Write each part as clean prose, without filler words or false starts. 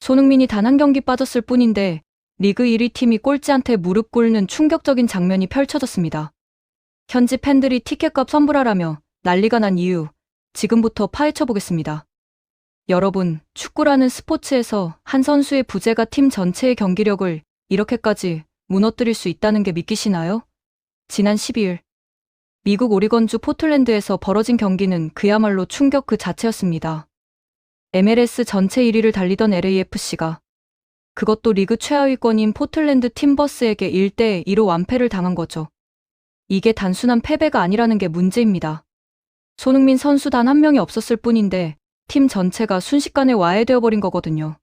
손흥민이 단 한 경기 빠졌을 뿐인데 리그 1위 팀이 꼴찌한테 무릎 꿇는 충격적인 장면이 펼쳐졌습니다. 현지 팬들이 티켓값 선불하라며 난리가 난 이유, 지금부터 파헤쳐 보겠습니다. 여러분, 축구라는 스포츠에서 한 선수의 부재가 팀 전체의 경기력을 이렇게까지 무너뜨릴 수 있다는 게 믿기시나요? 지난 12일 미국 오리건주 포틀랜드에서 벌어진 경기는 그야말로 충격 그 자체였습니다. MLS 전체 1위를 달리던 LAFC가 그것도 리그 최하위권인 포틀랜드 팀버스에게 1대2로 완패를 당한 거죠. 이게 단순한 패배가 아니라는 게 문제입니다. 손흥민 선수 단 한 명이 없었을 뿐인데 팀 전체가 순식간에 와해되어 버린 거거든요.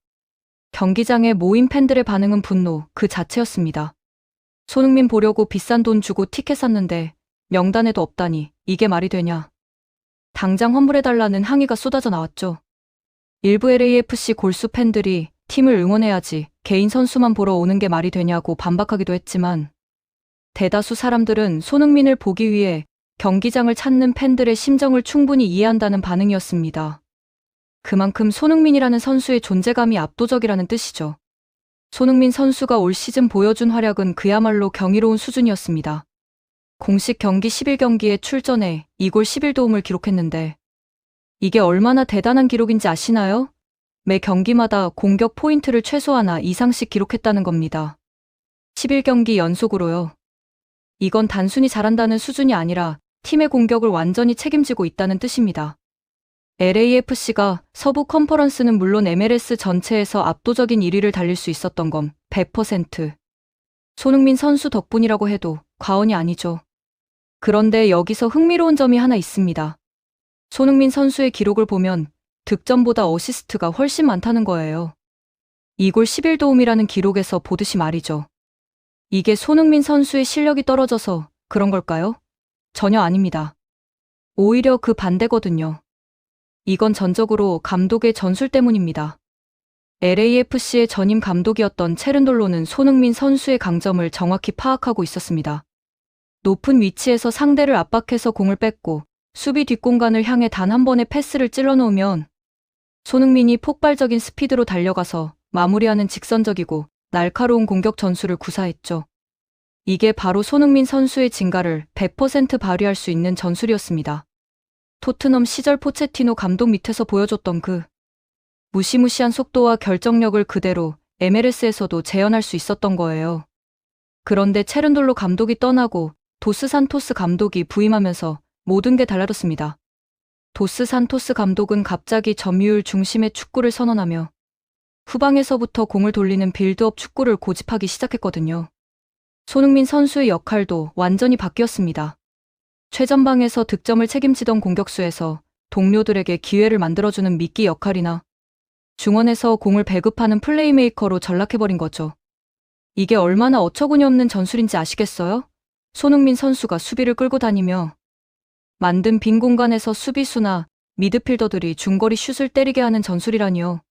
경기장에 모인 팬들의 반응은 분노 그 자체였습니다. 손흥민 보려고 비싼 돈 주고 티켓 샀는데 명단에도 없다니 이게 말이 되냐. 당장 환불해달라는 항의가 쏟아져 나왔죠. 일부 LAFC 골수 팬들이 팀을 응원해야지 개인 선수만 보러 오는 게 말이 되냐고 반박하기도 했지만 대다수 사람들은 손흥민을 보기 위해 경기장을 찾는 팬들의 심정을 충분히 이해한다는 반응이었습니다. 그만큼 손흥민이라는 선수의 존재감이 압도적이라는 뜻이죠. 손흥민 선수가 올 시즌 보여준 활약은 그야말로 경이로운 수준이었습니다. 공식 경기 11경기에 출전해 2골 11도움을 기록했는데 이게 얼마나 대단한 기록인지 아시나요? 매 경기마다 공격 포인트를 최소 하나 이상씩 기록했다는 겁니다. 11경기 연속으로요. 이건 단순히 잘한다는 수준이 아니라 팀의 공격을 완전히 책임지고 있다는 뜻입니다. LAFC가 서부 컨퍼런스는 물론 MLS 전체에서 압도적인 1위를 달릴 수 있었던 건 100% 손흥민 선수 덕분이라고 해도 과언이 아니죠. 그런데 여기서 흥미로운 점이 하나 있습니다. 손흥민 선수의 기록을 보면 득점보다 어시스트가 훨씬 많다는 거예요. 2골 11도움이라는 기록에서 보듯이 말이죠. 이게 손흥민 선수의 실력이 떨어져서 그런 걸까요? 전혀 아닙니다. 오히려 그 반대거든요. 이건 전적으로 감독의 전술 때문입니다. LAFC의 전임 감독이었던 체른돌로는 손흥민 선수의 강점을 정확히 파악하고 있었습니다. 높은 위치에서 상대를 압박해서 공을 뺏고 수비 뒷공간을 향해 단 한 번의 패스를 찔러 놓으면 손흥민이 폭발적인 스피드로 달려가서 마무리하는 직선적이고 날카로운 공격 전술을 구사했죠. 이게 바로 손흥민 선수의 진가를 100% 발휘할 수 있는 전술이었습니다. 토트넘 시절 포체티노 감독 밑에서 보여줬던 그 무시무시한 속도와 결정력을 그대로 MLS에서도 재현할 수 있었던 거예요. 그런데 체른돌로 감독이 떠나고 도스 산토스 감독이 부임하면서 모든 게 달라졌습니다. 도스 산토스 감독은 갑자기 점유율 중심의 축구를 선언하며 후방에서부터 공을 돌리는 빌드업 축구를 고집하기 시작했거든요. 손흥민 선수의 역할도 완전히 바뀌었습니다. 최전방에서 득점을 책임지던 공격수에서 동료들에게 기회를 만들어주는 미끼 역할이나 중원에서 공을 배급하는 플레이메이커로 전락해버린 거죠. 이게 얼마나 어처구니 없는 전술인지 아시겠어요? 손흥민 선수가 수비를 끌고 다니며 만든 빈 공간에서 수비수나 미드필더들이 중거리 슛을 때리게 하는 전술이라니요.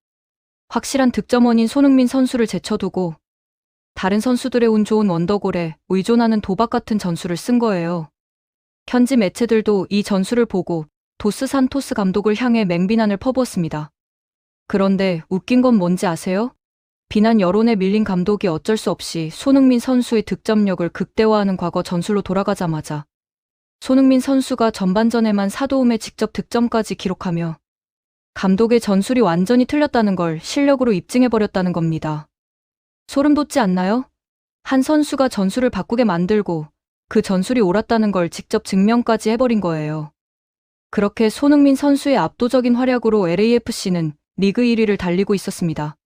확실한 득점원인 손흥민 선수를 제쳐두고 다른 선수들의 운 좋은 원더골에 의존하는 도박 같은 전술을 쓴 거예요. 현지 매체들도 이 전술을 보고 도스 산토스 감독을 향해 맹비난을 퍼부었습니다. 그런데 웃긴 건 뭔지 아세요? 비난 여론에 밀린 감독이 어쩔 수 없이 손흥민 선수의 득점력을 극대화하는 과거 전술로 돌아가자마자 손흥민 선수가 전반전에만 4도움의 직접 득점까지 기록하며 감독의 전술이 완전히 틀렸다는 걸 실력으로 입증해버렸다는 겁니다. 소름 돋지 않나요? 한 선수가 전술을 바꾸게 만들고 그 전술이 옳았다는 걸 직접 증명까지 해버린 거예요. 그렇게 손흥민 선수의 압도적인 활약으로 LAFC는 리그 1위를 달리고 있었습니다.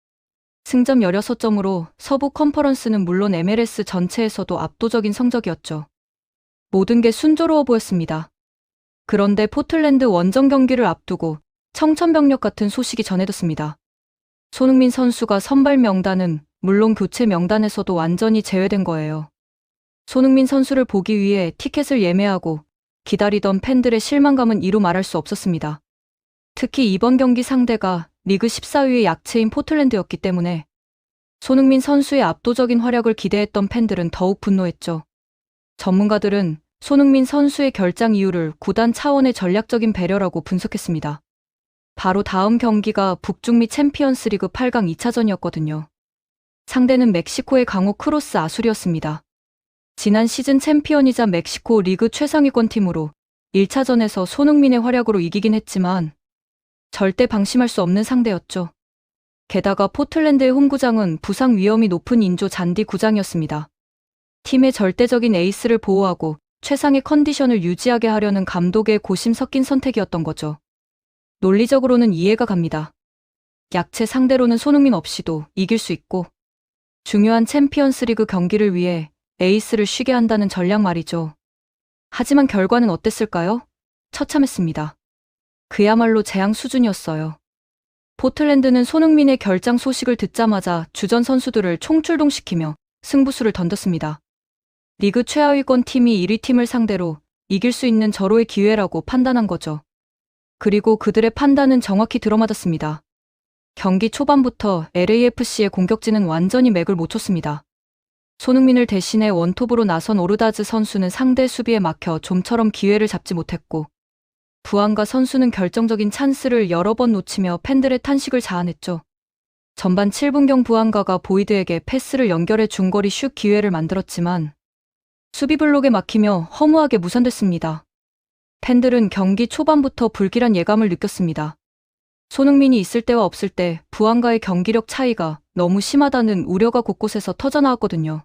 승점 16점으로 서부 컨퍼런스는 물론 MLS 전체에서도 압도적인 성적이었죠. 모든 게 순조로워 보였습니다. 그런데 포틀랜드 원정 경기를 앞두고 청천벽력 같은 소식이 전해졌습니다. 손흥민 선수가 선발 명단은 물론 교체 명단에서도 완전히 제외된 거예요. 손흥민 선수를 보기 위해 티켓을 예매하고 기다리던 팬들의 실망감은 이루 말할 수 없었습니다. 특히 이번 경기 상대가 리그 14위의 약체인 포틀랜드였기 때문에 손흥민 선수의 압도적인 활약을 기대했던 팬들은 더욱 분노했죠. 전문가들은 손흥민 선수의 결장 이유를 구단 차원의 전략적인 배려라고 분석했습니다. 바로 다음 경기가 북중미 챔피언스리그 8강 2차전이었거든요. 상대는 멕시코의 강호 크로스 아술이었습니다. 지난 시즌 챔피언이자 멕시코 리그 최상위권 팀으로 1차전에서 손흥민의 활약으로 이기긴 했지만 절대 방심할 수 없는 상대였죠. 게다가 포틀랜드의 홈구장은 부상 위험이 높은 인조 잔디 구장이었습니다. 팀의 절대적인 에이스를 보호하고 최상의 컨디션을 유지하게 하려는 감독의 고심 섞인 선택이었던 거죠. 논리적으로는 이해가 갑니다. 약체 상대로는 손흥민 없이도 이길 수 있고 중요한 챔피언스리그 경기를 위해 에이스를 쉬게 한다는 전략 말이죠. 하지만 결과는 어땠을까요? 처참했습니다. 그야말로 재앙 수준이었어요. 포틀랜드는 손흥민의 결장 소식을 듣자마자 주전 선수들을 총출동시키며 승부수를 던졌습니다. 리그 최하위권 팀이 1위 팀을 상대로 이길 수 있는 절호의 기회라고 판단한 거죠. 그리고 그들의 판단은 정확히 들어맞았습니다. 경기 초반부터 LAFC의 공격진은 완전히 맥을 못 췄습니다. 손흥민을 대신해 원톱으로 나선 오르다즈 선수는 상대 수비에 막혀 좀처럼 기회를 잡지 못했고 부안가 선수는 결정적인 찬스를 여러 번 놓치며 팬들의 탄식을 자아냈죠. 전반 7분경 부안가가 보이드에게 패스를 연결해 중거리 슛 기회를 만들었지만 수비 블록에 막히며 허무하게 무산됐습니다. 팬들은 경기 초반부터 불길한 예감을 느꼈습니다. 손흥민이 있을 때와 없을 때 부안가의 경기력 차이가 너무 심하다는 우려가 곳곳에서 터져나왔거든요.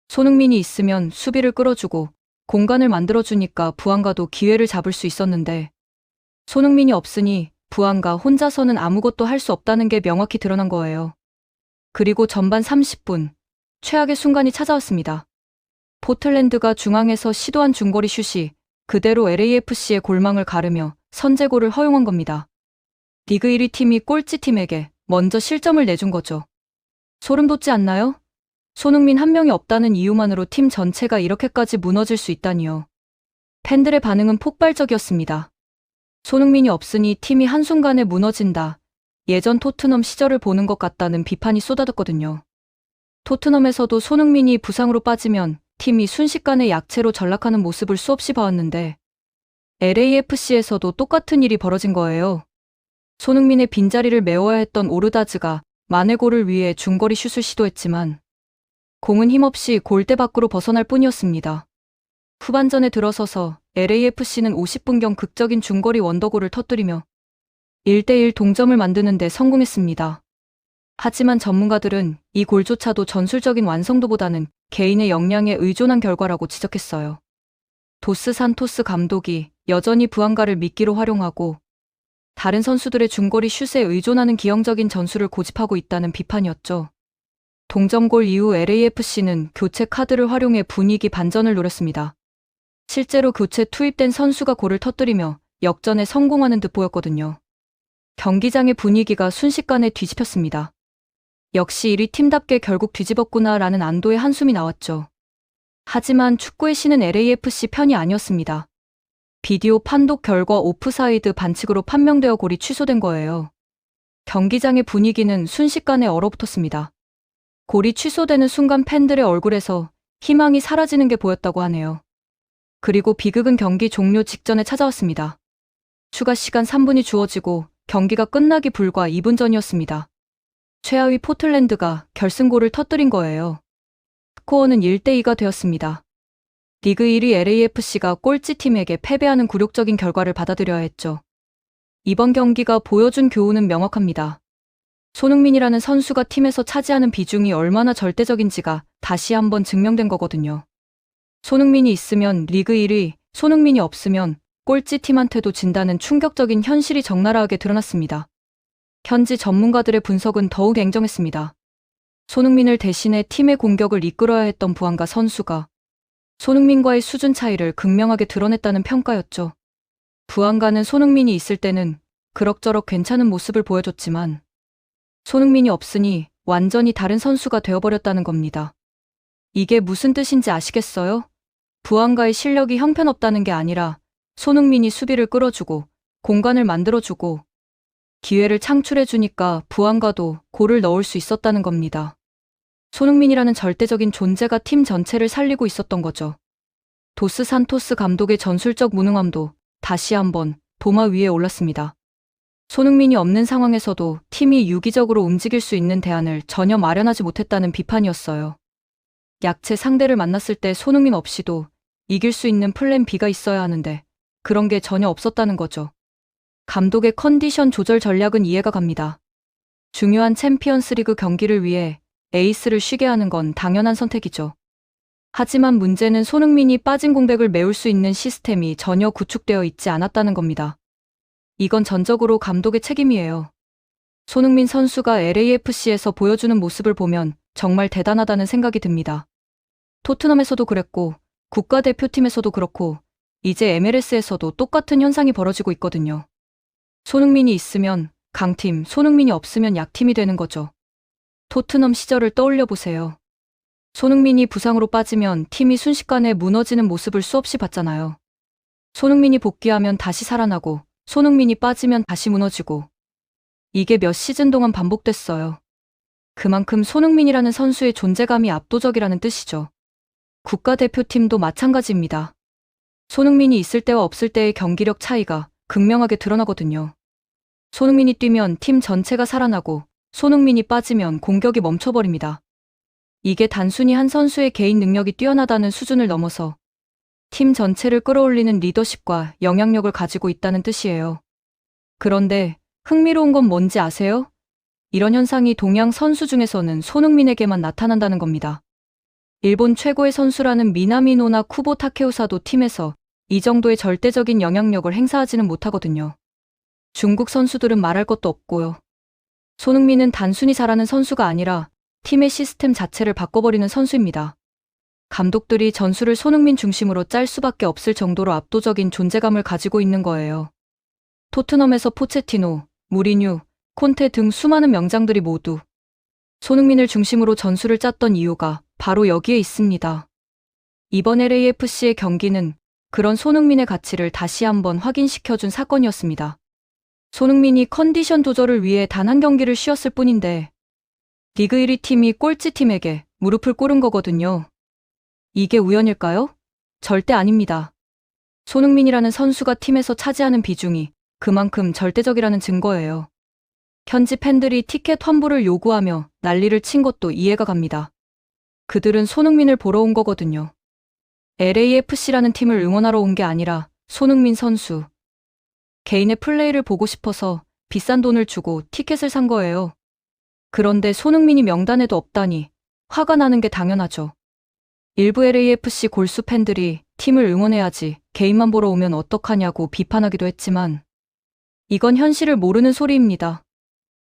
손흥민이 있으면 수비를 끌어주고 공간을 만들어주니까 부안가도 기회를 잡을 수 있었는데 손흥민이 없으니 부안가 혼자서는 아무것도 할 수 없다는 게 명확히 드러난 거예요. 그리고 전반 30분, 최악의 순간이 찾아왔습니다. 포틀랜드가 중앙에서 시도한 중거리 슛이 그대로 LAFC의 골망을 가르며 선제골을 허용한 겁니다. 리그 1위 팀이 꼴찌팀에게 먼저 실점을 내준 거죠. 소름 돋지 않나요? 손흥민 한 명이 없다는 이유만으로 팀 전체가 이렇게까지 무너질 수 있다니요. 팬들의 반응은 폭발적이었습니다. 손흥민이 없으니 팀이 한순간에 무너진다. 예전 토트넘 시절을 보는 것 같다는 비판이 쏟아졌거든요. 토트넘에서도 손흥민이 부상으로 빠지면 팀이 순식간에 약체로 전락하는 모습을 수없이 봐왔는데 LAFC에서도 똑같은 일이 벌어진 거예요. 손흥민의 빈자리를 메워야 했던 오르다즈가 마네골을 위해 중거리 슛을 시도했지만 공은 힘없이 골대 밖으로 벗어날 뿐이었습니다. 후반전에 들어서서 LAFC는 50분경 극적인 중거리 원더골을 터뜨리며 1대1 동점을 만드는 데 성공했습니다. 하지만 전문가들은 이 골조차도 전술적인 완성도보다는 개인의 역량에 의존한 결과라고 지적했어요. 도스 산토스 감독이 여전히 부안가를 미끼로 활용하고 다른 선수들의 중거리 슛에 의존하는 기형적인 전술을 고집하고 있다는 비판이었죠. 동점골 이후 LAFC는 교체 카드를 활용해 분위기 반전을 노렸습니다. 실제로 교체 투입된 선수가 골을 터뜨리며 역전에 성공하는 듯 보였거든요. 경기장의 분위기가 순식간에 뒤집혔습니다. 역시 1위 팀답게 결국 뒤집었구나라는 안도의 한숨이 나왔죠. 하지만 축구의 신은 LAFC 편이 아니었습니다. 비디오 판독 결과 오프사이드 반칙으로 판명되어 골이 취소된 거예요. 경기장의 분위기는 순식간에 얼어붙었습니다. 골이 취소되는 순간 팬들의 얼굴에서 희망이 사라지는 게 보였다고 하네요. 그리고 비극은 경기 종료 직전에 찾아왔습니다. 추가 시간 3분이 주어지고 경기가 끝나기 불과 2분 전이었습니다. 최하위 포틀랜드가 결승골을 터뜨린 거예요. 스코어는 1대2가 되었습니다. 리그 1위 LAFC가 꼴찌팀에게 패배하는 굴욕적인 결과를 받아들여야 했죠. 이번 경기가 보여준 교훈은 명확합니다. 손흥민이라는 선수가 팀에서 차지하는 비중이 얼마나 절대적인지가 다시 한번 증명된 거거든요. 손흥민이 있으면 리그 1위, 손흥민이 없으면 꼴찌팀한테도 진다는 충격적인 현실이 적나라하게 드러났습니다. 현지 전문가들의 분석은 더욱 냉정했습니다. 손흥민을 대신해 팀의 공격을 이끌어야 했던 부안가 선수가 손흥민과의 수준 차이를 극명하게 드러냈다는 평가였죠. 부안가는 손흥민이 있을 때는 그럭저럭 괜찮은 모습을 보여줬지만 손흥민이 없으니 완전히 다른 선수가 되어버렸다는 겁니다. 이게 무슨 뜻인지 아시겠어요? 부안가의 실력이 형편없다는 게 아니라 손흥민이 수비를 끌어주고 공간을 만들어주고 기회를 창출해주니까 부안가도 골을 넣을 수 있었다는 겁니다. 손흥민이라는 절대적인 존재가 팀 전체를 살리고 있었던 거죠. 도스 산토스 감독의 전술적 무능함도 다시 한번 도마 위에 올랐습니다. 손흥민이 없는 상황에서도 팀이 유기적으로 움직일 수 있는 대안을 전혀 마련하지 못했다는 비판이었어요. 약체 상대를 만났을 때 손흥민 없이도 이길 수 있는 플랜 B가 있어야 하는데 그런 게 전혀 없었다는 거죠. 감독의 컨디션 조절 전략은 이해가 갑니다. 중요한 챔피언스리그 경기를 위해 에이스를 쉬게 하는 건 당연한 선택이죠. 하지만 문제는 손흥민이 빠진 공백을 메울 수 있는 시스템이 전혀 구축되어 있지 않았다는 겁니다. 이건 전적으로 감독의 책임이에요. 손흥민 선수가 LAFC에서 보여주는 모습을 보면 정말 대단하다는 생각이 듭니다. 토트넘에서도 그랬고 국가대표팀에서도 그렇고 이제 MLS에서도 똑같은 현상이 벌어지고 있거든요. 손흥민이 있으면 강팀, 손흥민이 없으면 약팀이 되는 거죠. 토트넘 시절을 떠올려 보세요. 손흥민이 부상으로 빠지면 팀이 순식간에 무너지는 모습을 수없이 봤잖아요. 손흥민이 복귀하면 다시 살아나고 손흥민이 빠지면 다시 무너지고 이게 몇 시즌 동안 반복됐어요. 그만큼 손흥민이라는 선수의 존재감이 압도적이라는 뜻이죠. 국가대표팀도 마찬가지입니다. 손흥민이 있을 때와 없을 때의 경기력 차이가 극명하게 드러나거든요. 손흥민이 뛰면 팀 전체가 살아나고 손흥민이 빠지면 공격이 멈춰버립니다. 이게 단순히 한 선수의 개인 능력이 뛰어나다는 수준을 넘어서 팀 전체를 끌어올리는 리더십과 영향력을 가지고 있다는 뜻이에요. 그런데 흥미로운 건 뭔지 아세요? 이런 현상이 동양 선수 중에서는 손흥민에게만 나타난다는 겁니다. 일본 최고의 선수라는 미나미노나 쿠보 타케우사도 팀에서 이 정도의 절대적인 영향력을 행사하지는 못하거든요. 중국 선수들은 말할 것도 없고요. 손흥민은 단순히 잘하는 선수가 아니라 팀의 시스템 자체를 바꿔버리는 선수입니다. 감독들이 전술을 손흥민 중심으로 짤 수밖에 없을 정도로 압도적인 존재감을 가지고 있는 거예요. 토트넘에서 포체티노, 무리뉴, 콘테 등 수많은 명장들이 모두 손흥민을 중심으로 전술을 짰던 이유가 바로 여기에 있습니다. 이번 LAFC의 경기는 그런 손흥민의 가치를 다시 한번 확인시켜준 사건이었습니다. 손흥민이 컨디션 조절을 위해 단 한 경기를 쉬었을 뿐인데 리그 1위 팀이 꼴찌 팀에게 무릎을 꿇은 거거든요. 이게 우연일까요? 절대 아닙니다. 손흥민이라는 선수가 팀에서 차지하는 비중이 그만큼 절대적이라는 증거예요. 현지 팬들이 티켓 환불을 요구하며 난리를 친 것도 이해가 갑니다. 그들은 손흥민을 보러 온 거거든요. LAFC라는 팀을 응원하러 온 게 아니라 손흥민 선수 개인의 플레이를 보고 싶어서 비싼 돈을 주고 티켓을 산 거예요. 그런데 손흥민이 명단에도 없다니 화가 나는 게 당연하죠. 일부 LAFC 골수 팬들이 팀을 응원해야지 개인만 보러 오면 어떡하냐고 비판하기도 했지만 이건 현실을 모르는 소리입니다.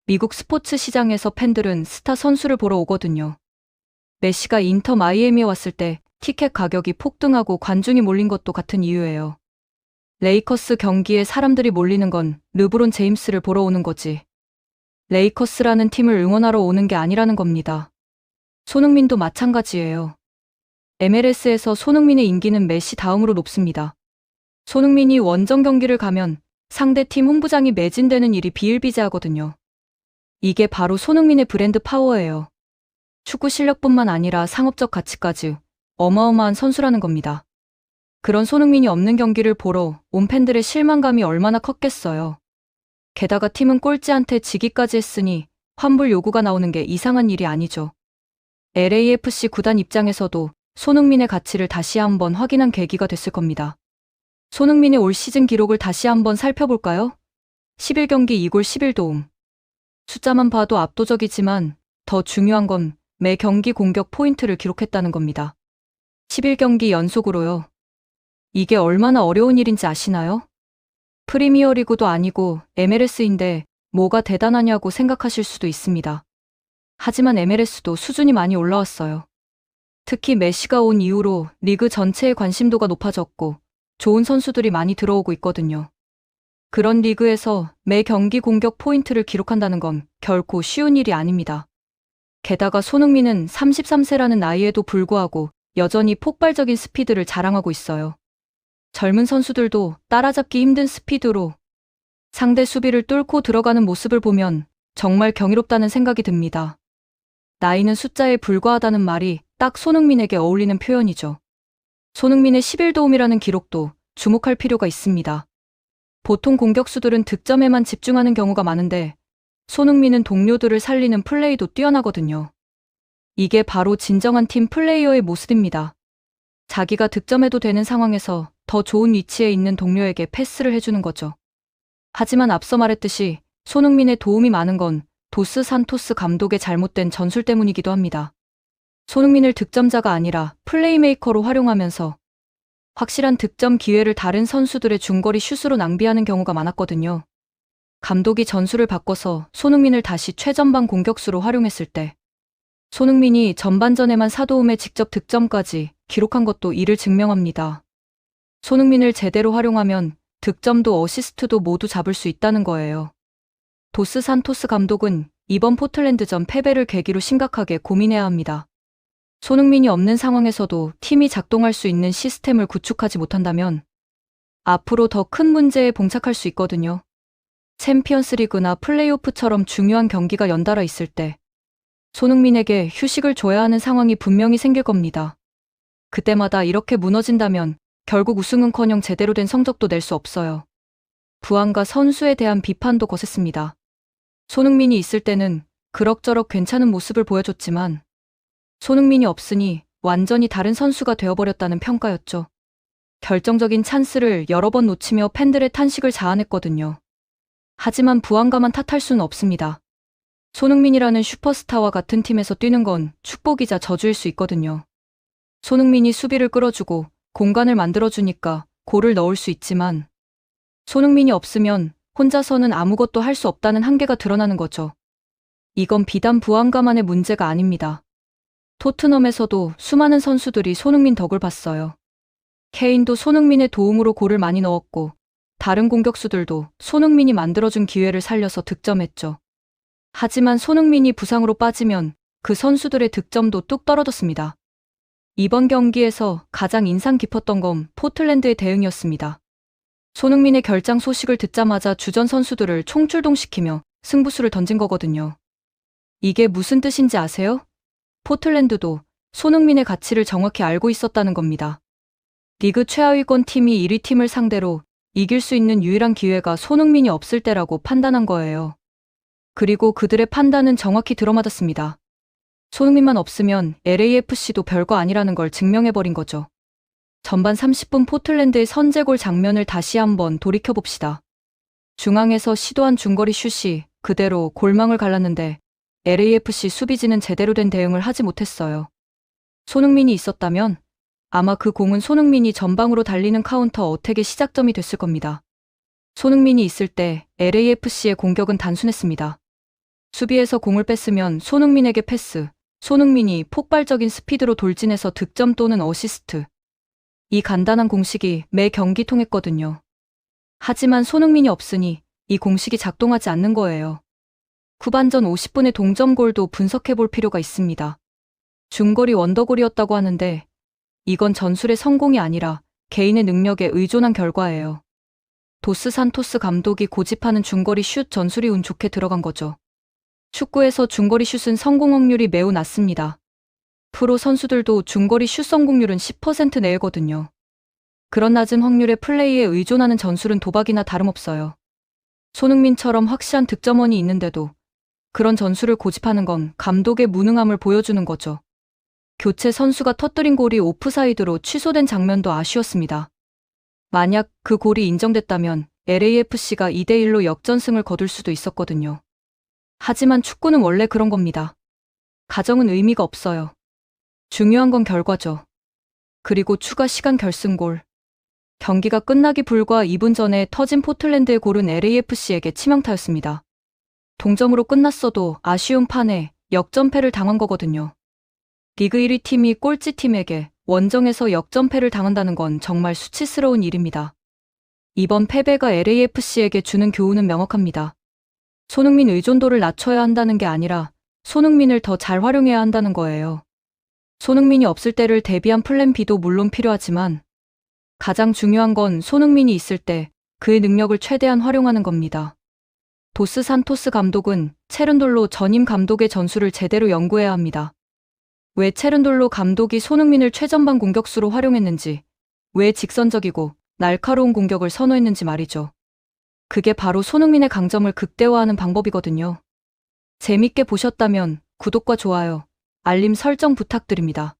미국 스포츠 시장에서 팬들은 스타 선수를 보러 오거든요. 메시가 인터 마이애미에 왔을 때 티켓 가격이 폭등하고 관중이 몰린 것도 같은 이유예요. 레이커스 경기에 사람들이 몰리는 건 르브론 제임스를 보러 오는 거지. 레이커스라는 팀을 응원하러 오는 게 아니라는 겁니다. 손흥민도 마찬가지예요. MLS에서 손흥민의 인기는 메시 다음으로 높습니다. 손흥민이 원정 경기를 가면 상대팀 홍부장이 매진되는 일이 비일비재하거든요. 이게 바로 손흥민의 브랜드 파워예요. 축구 실력뿐만 아니라 상업적 가치까지 어마어마한 선수라는 겁니다. 그런 손흥민이 없는 경기를 보러 온 팬들의 실망감이 얼마나 컸겠어요. 게다가 팀은 꼴찌한테 지기까지 했으니 환불 요구가 나오는 게 이상한 일이 아니죠. LAFC 구단 입장에서도 손흥민의 가치를 다시 한번 확인한 계기가 됐을 겁니다. 손흥민의 올 시즌 기록을 다시 한번 살펴볼까요? 11경기 2골 11도움. 숫자만 봐도 압도적이지만 더 중요한 건 매 경기 공격 포인트를 기록했다는 겁니다. 11경기 연속으로요. 이게 얼마나 어려운 일인지 아시나요? 프리미어리그도 아니고 MLS인데 뭐가 대단하냐고 생각하실 수도 있습니다. 하지만 MLS도 수준이 많이 올라왔어요. 특히 메시가 온 이후로 리그 전체의 관심도가 높아졌고 좋은 선수들이 많이 들어오고 있거든요. 그런 리그에서 매 경기 공격 포인트를 기록한다는 건 결코 쉬운 일이 아닙니다. 게다가 손흥민은 33세라는 나이에도 불구하고 여전히 폭발적인 스피드를 자랑하고 있어요. 젊은 선수들도 따라잡기 힘든 스피드로 상대 수비를 뚫고 들어가는 모습을 보면 정말 경이롭다는 생각이 듭니다. 나이는 숫자에 불과하다는 말이 딱 손흥민에게 어울리는 표현이죠. 손흥민의 11도움이라는 기록도 주목할 필요가 있습니다. 보통 공격수들은 득점에만 집중하는 경우가 많은데 손흥민은 동료들을 살리는 플레이도 뛰어나거든요. 이게 바로 진정한 팀 플레이어의 모습입니다. 자기가 득점해도 되는 상황에서 더 좋은 위치에 있는 동료에게 패스를 해주는 거죠. 하지만 앞서 말했듯이 손흥민의 도움이 많은 건 도스 산토스 감독의 잘못된 전술 때문이기도 합니다. 손흥민을 득점자가 아니라 플레이메이커로 활용하면서 확실한 득점 기회를 다른 선수들의 중거리 슛으로 낭비하는 경우가 많았거든요. 감독이 전술을 바꿔서 손흥민을 다시 최전방 공격수로 활용했을 때 손흥민이 전반전에만 4도움에 직접 득점까지 기록한 것도 이를 증명합니다. 손흥민을 제대로 활용하면 득점도 어시스트도 모두 잡을 수 있다는 거예요. 도스 산토스 감독은 이번 포틀랜드전 패배를 계기로 심각하게 고민해야 합니다. 손흥민이 없는 상황에서도 팀이 작동할 수 있는 시스템을 구축하지 못한다면 앞으로 더 큰 문제에 봉착할 수 있거든요. 챔피언스 리그나 플레이오프처럼 중요한 경기가 연달아 있을 때 손흥민에게 휴식을 줘야 하는 상황이 분명히 생길 겁니다. 그때마다 이렇게 무너진다면 결국 우승은커녕 제대로 된 성적도 낼 수 없어요. 부안과 선수에 대한 비판도 거셌습니다. 손흥민이 있을 때는 그럭저럭 괜찮은 모습을 보여줬지만 손흥민이 없으니 완전히 다른 선수가 되어버렸다는 평가였죠. 결정적인 찬스를 여러 번 놓치며 팬들의 탄식을 자아냈거든요. 하지만 부안가만 탓할 수는 없습니다. 손흥민이라는 슈퍼스타와 같은 팀에서 뛰는 건 축복이자 저주일 수 있거든요. 손흥민이 수비를 끌어주고 공간을 만들어주니까 골을 넣을 수 있지만 손흥민이 없으면 혼자서는 아무것도 할 수 없다는 한계가 드러나는 거죠. 이건 비단 부안가만의 문제가 아닙니다. 토트넘에서도 수많은 선수들이 손흥민 덕을 봤어요. 케인도 손흥민의 도움으로 골을 많이 넣었고 다른 공격수들도 손흥민이 만들어준 기회를 살려서 득점했죠. 하지만 손흥민이 부상으로 빠지면 그 선수들의 득점도 뚝 떨어졌습니다. 이번 경기에서 가장 인상 깊었던 건 포틀랜드의 대응이었습니다. 손흥민의 결장 소식을 듣자마자 주전 선수들을 총출동시키며 승부수를 던진 거거든요. 이게 무슨 뜻인지 아세요? 포틀랜드도 손흥민의 가치를 정확히 알고 있었다는 겁니다. 리그 최하위권 팀이 1위 팀을 상대로 이길 수 있는 유일한 기회가 손흥민이 없을 때라고 판단한 거예요. 그리고 그들의 판단은 정확히 들어맞았습니다. 손흥민만 없으면 LAFC도 별거 아니라는 걸 증명해버린 거죠. 전반 30분 포틀랜드의 선제골 장면을 다시 한번 돌이켜봅시다. 중앙에서 시도한 중거리 슛이 그대로 골망을 갈랐는데 LAFC 수비진은 제대로 된 대응을 하지 못했어요. 손흥민이 있었다면 아마 그 공은 손흥민이 전방으로 달리는 카운터 어택의 시작점이 됐을 겁니다. 손흥민이 있을 때 LAFC의 공격은 단순했습니다. 수비에서 공을 뺐으면 손흥민에게 패스, 손흥민이 폭발적인 스피드로 돌진해서 득점 또는 어시스트. 이 간단한 공식이 매 경기 통했거든요. 하지만 손흥민이 없으니 이 공식이 작동하지 않는 거예요. 후반전 50분의 동점골도 분석해볼 필요가 있습니다. 중거리 원더골이었다고 하는데 이건 전술의 성공이 아니라 개인의 능력에 의존한 결과예요. 도스 산토스 감독이 고집하는 중거리 슛 전술이 운 좋게 들어간 거죠. 축구에서 중거리 슛은 성공 확률이 매우 낮습니다. 프로 선수들도 중거리 슛 성공률은 10% 내외거든요. 그런 낮은 확률의 플레이에 의존하는 전술은 도박이나 다름없어요. 손흥민처럼 확실한 득점원이 있는데도 그런 전술을 고집하는 건 감독의 무능함을 보여주는 거죠. 교체 선수가 터뜨린 골이 오프사이드로 취소된 장면도 아쉬웠습니다. 만약 그 골이 인정됐다면 LAFC가 2대1로 역전승을 거둘 수도 있었거든요. 하지만 축구는 원래 그런 겁니다. 가정은 의미가 없어요. 중요한 건 결과죠. 그리고 추가 시간 결승골. 경기가 끝나기 불과 2분 전에 터진 포틀랜드의 골은 LAFC에게 치명타였습니다. 동점으로 끝났어도 아쉬운 판에 역전패를 당한 거거든요. 리그 1위 팀이 꼴찌 팀에게 원정에서 역전패를 당한다는 건 정말 수치스러운 일입니다. 이번 패배가 LAFC에게 주는 교훈은 명확합니다. 손흥민 의존도를 낮춰야 한다는 게 아니라 손흥민을 더 잘 활용해야 한다는 거예요. 손흥민이 없을 때를 대비한 플랜 B도 물론 필요하지만 가장 중요한 건 손흥민이 있을 때 그의 능력을 최대한 활용하는 겁니다. 도스 산토스 감독은 체른돌로 전임 감독의 전술을 제대로 연구해야 합니다. 왜 체른돌로 감독이 손흥민을 최전방 공격수로 활용했는지, 왜 직선적이고 날카로운 공격을 선호했는지 말이죠. 그게 바로 손흥민의 강점을 극대화하는 방법이거든요. 재밌게 보셨다면 구독과 좋아요, 알림 설정 부탁드립니다.